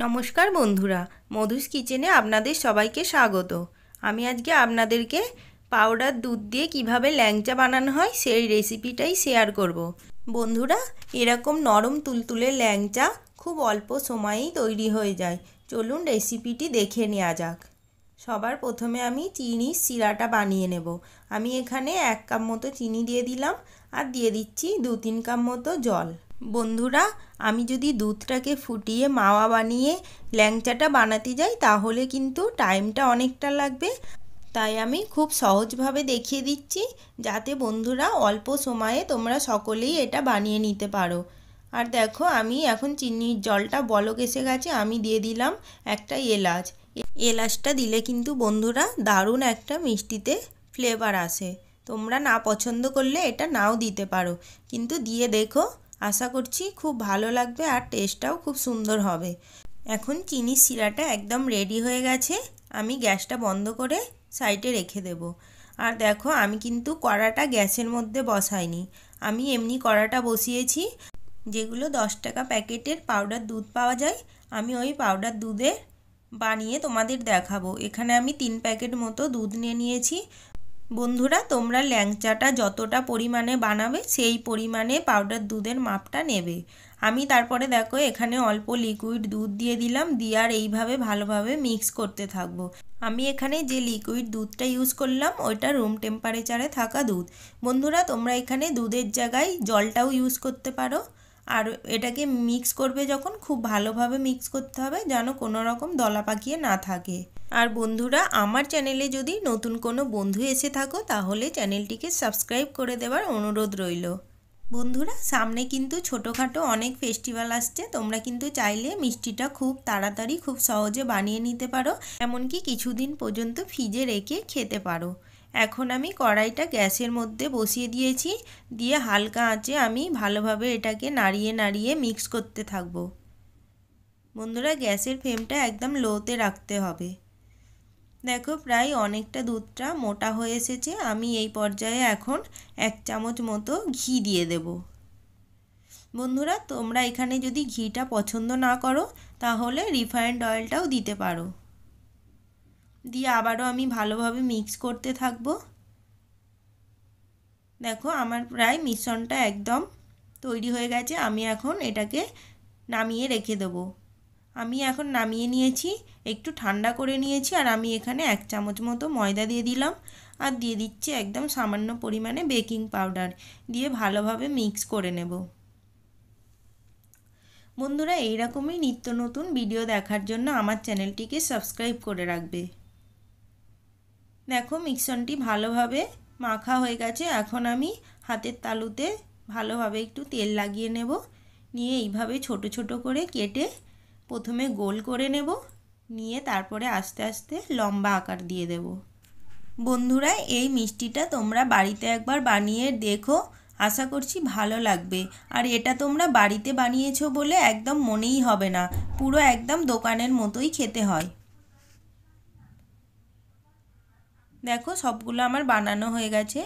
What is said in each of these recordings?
নমস্কার বন্ধুরা, মধুস কিচেনে আপনাদের সবাইকে স্বাগত। আমি আজকে আপনাদেরকে পাউডার দুধ দিয়ে কিভাবে ল্যাংচা বানানো হয় সেই রেসিপিটাই শেয়ার করব। বন্ধুরা, এরকম নরম তুলতুলে ল্যাংচা খুব অল্প সময়েই তৈরি হয়ে যায়। চলুন রেসিপিটি দেখে নেওয়া যাক। সবার প্রথমে আমি চিনির শিরাটা বানিয়ে নেব। আমি এখানে 1 কাপ মতো চিনি দিয়ে দিলাম আর দিয়ে দিচ্ছি 2-3 কাপ মতো জল। বন্ধুরা, আমি যদি দুধটাকে ফুটিয়ে মাওয়া বানিয়ে ল্যাংচাটা বানাতে যাই তাহলে কিন্তু টাইমটা অনেকটা লাগবে। তাই আমি খুব সহজভাবে দেখিয়ে দিচ্ছি যাতে বন্ধুরা অল্প সময়ে তোমরা সকলেই এটা বানিয়ে নিতে পারো। আর দেখো, আমি এখন চিনির জলটা বলক এসে গেছে, আমি দিয়ে দিলাম একটা এলাচ। এলাচটা দিলে কিন্তু বন্ধুরা দারুণ একটা মিষ্টিতে ফ্লেভার আসে। তোমরা না পছন্দ করলে এটা নাও দিতে পারো, কিন্তু দিয়ে দেখো, আশা করছি খুব ভালো লাগবে আর টেস্টটাও খুব সুন্দর হবে। এখন চিনির শিরাটা একদম রেডি হয়ে গেছে, আমি গ্যাসটা বন্ধ করে সাইডে রেখে দেব। আর দেখো, আমি কিন্তু কড়াটা গ্যাসের মধ্যে বসাইনি, আমি এমনি কড়াটা বসিয়েছি। যেগুলো 10 টাকা প্যাকেটের পাউডার দুধ পাওয়া যায়, আমি ওই পাউডার দুধে বানিয়ে তোমাদের দেখাবো। এখানে আমি 3 প্যাকেট মতো দুধ নিয়ে নিয়েছি। বন্ধুরা, তোমরা ল্যাংচাটা যতটা পরিমাণে বানাবে সেই পরিমাণে পাউডার দুধের মাপটা নেবে। আমি তারপরে দেখো এখানে অল্প লিকুইড দুধ দিয়ে দিলাম, দিয়ে আর এইভাবে ভালোভাবে মিক্স করতে থাকবো। আমি এখানে যে লিকুইড দুধটা ইউজ করলাম ওইটা রুম টেম্পারেচারে থাকা দুধ। বন্ধুরা, তোমরা এখানে দুধের জায়গায় জলটাও ইউজ করতে পারো। আর এটাকে মিক্স করবে যখন খুব ভালোভাবে মিক্স করতে হবে যেন কোনো রকম দলা পাকিয়ে না থাকে। আর বন্ধুরা, আমার চ্যানেলে যদি নতুন কোনো বন্ধু এসে থাকো তাহলে চ্যানেলটিকে সাবস্ক্রাইব করে দেওয়ার অনুরোধ রইল। বন্ধুরা, সামনে কিন্তু ছোটোখাটো অনেক ফেস্টিভ্যাল আসছে, তোমরা কিন্তু চাইলে মিষ্টিটা খুব তাড়াতাড়ি খুব সহজে বানিয়ে নিতে পারো, এমনকি কিছুদিন পর্যন্ত ফ্রিজে রেখে খেতে পারো। এখন আমি কড়াইটা গ্যাসের মধ্যে বসিয়ে দিয়েছি, দিয়ে হালকা আঁচে আমি ভালোভাবে এটাকে নাড়িয়ে নাড়িয়ে মিক্স করতে থাকবো। বন্ধুরা, গ্যাসের ফ্লেমটা একদম লোতে রাখতে হবে। দেখো, প্রায় অনেকটা দুধটা মোটা হয়ে এসেছে। আমি এই পর্যায়ে এখন 1 চামচ মতো ঘি দিয়ে দেব। বন্ধুরা, তোমরা এখানে যদি ঘিটা পছন্দ না করো তাহলে রিফাইন্ড অয়েলটাও দিতে পারো। দিয়ে আবারও আমি ভালোভাবে মিক্স করতে থাকবো। দেখো, আমার প্রায় মিশ্রণটা একদম তৈরি হয়ে গেছে, আমি এখন এটাকে নামিয়ে রেখে দেবো। আমি এখন নামিয়ে নিয়েছি, একটু ঠান্ডা করে নিয়েছি। আর আমি এখানে 1 চামচ মতো ময়দা দিয়ে দিলাম আর দিয়ে দিচ্ছি একদম সামান্য পরিমাণে বেকিং পাউডার, দিয়ে ভালোভাবে মিক্স করে নেব। বন্ধুরা, এইরকমই নিত্য নতুন ভিডিও দেখার জন্য আমার চ্যানেলটিকে সাবস্ক্রাইব করে রাখবে। দেখো, মিশ্রণটি ভালোভাবে মাখা হয়ে গেছে। এখন আমি হাতের তালুতে ভালোভাবে একটু তেল লাগিয়ে নেব, নিয়ে এইভাবে ছোট ছোট করে কেটে প্রথমে গোল করে নেব, নিয়ে তারপরে আস্তে আস্তে লম্বা আকার দিয়ে দেব। বন্ধুরা, এই মিষ্টিটা তোমরা বাড়িতে একবার বানিয়ে দেখো, আশা করছি ভালো লাগবে। আর এটা তোমরা বাড়িতে বানিয়েছো বলে একদম মনেই হবে না, পুরো একদম দোকানের মতোই খেতে হয়। দেখো, সবগুলো আমার বানানো হয়ে গেছে।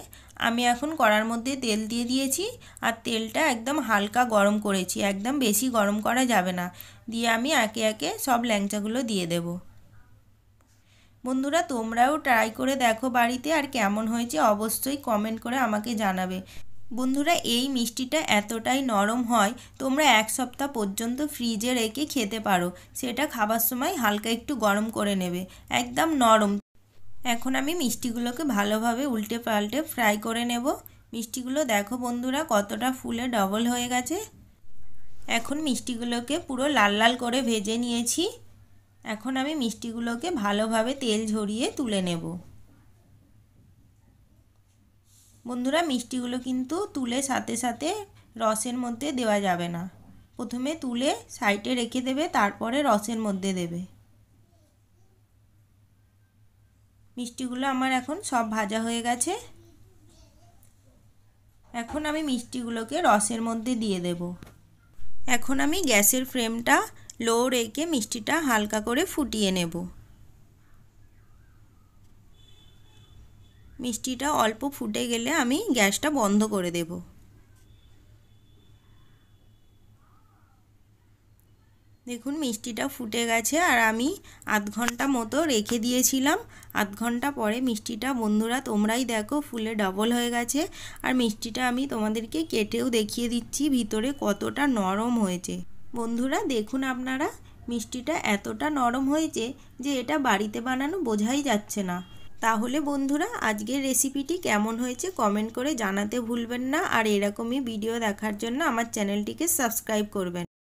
আমি এখন কড়ার মধ্যে তেল দিয়ে দিয়েছি আর তেলটা একদম হালকা গরম করেছি, একদম বেশি গরম করা যাবে না। দিয়ে আমি একে একে সব ল্যাংচাগুলো দিয়ে দেব। বন্ধুরা, তোমরাও ট্রাই করে দেখো বাড়িতে, আর কেমন হয়েছে অবশ্যই কমেন্ট করে আমাকে জানাবে। বন্ধুরা, এই মিষ্টিটা এতটাই নরম হয়, তোমরা 1 সপ্তাহ পর্যন্ত ফ্রিজে রেখে খেতে পারো। সেটা খাবার সময় হালকা একটু গরম করে নেবে, একদম নরম। এখন আমি মিষ্টিগুলোকে ভালোভাবে উল্টে পাল্টে ফ্রাই করে নেব। মিষ্টিগুলো দেখো বন্ধুরা কতটা ফুলে ডবল হয়ে গেছে। এখন মিষ্টিগুলোকে পুরো লাল লাল করে ভেজে নিয়েছি। এখন আমি মিষ্টিগুলোকে ভালোভাবে তেল ঝরিয়ে তুলে নেব। বন্ধুরা, মিষ্টিগুলো কিন্তু তুলে সাথে সাথে রসের মধ্যে দেওয়া যাবে না, প্রথমে তুলে সাইডে রেখে দেবে, তারপরে রসের মধ্যে দেবে। মিষ্টিগুলো আমার এখন সব ভাজা হয়ে গেছে। এখন আমি মিষ্টিগুলোকে রসের মধ্যে দিয়ে দেব। এখন আমি গ্যাসের ফ্লেমটা লো রেখে মিষ্টিটা হালকা করে ফুটিয়ে নেব। মিষ্টিটা অল্প ফুটে গেলে আমি গ্যাসটা বন্ধ করে দেব। দেখুন মিষ্টিটা ফুটে গেছে আর আমি আধ ঘন্টা মতো রেখে দিয়েছিলাম। আধ ঘন্টা পরে মিষ্টিটা বন্ধুরা তোমরাই দেখো ফুলে ডবল হয়ে গেছে। আর মিষ্টিটা আমি তোমাদেরকে কেটেও দেখিয়ে দিচ্ছি ভিতরে কতটা নরম হয়েছে। বন্ধুরা দেখুন আপনারা, মিষ্টিটা এতটা নরম হয়েছে যে এটা বাড়িতে বানানো বোঝাই যাচ্ছে না। তাহলে বন্ধুরা আজকের রেসিপিটি কেমন হয়েছে কমেন্ট করে জানাতে ভুলবেন না। আর এরকমই ভিডিও দেখার জন্য আমার চ্যানেলটিকে সাবস্ক্রাইব করবেন।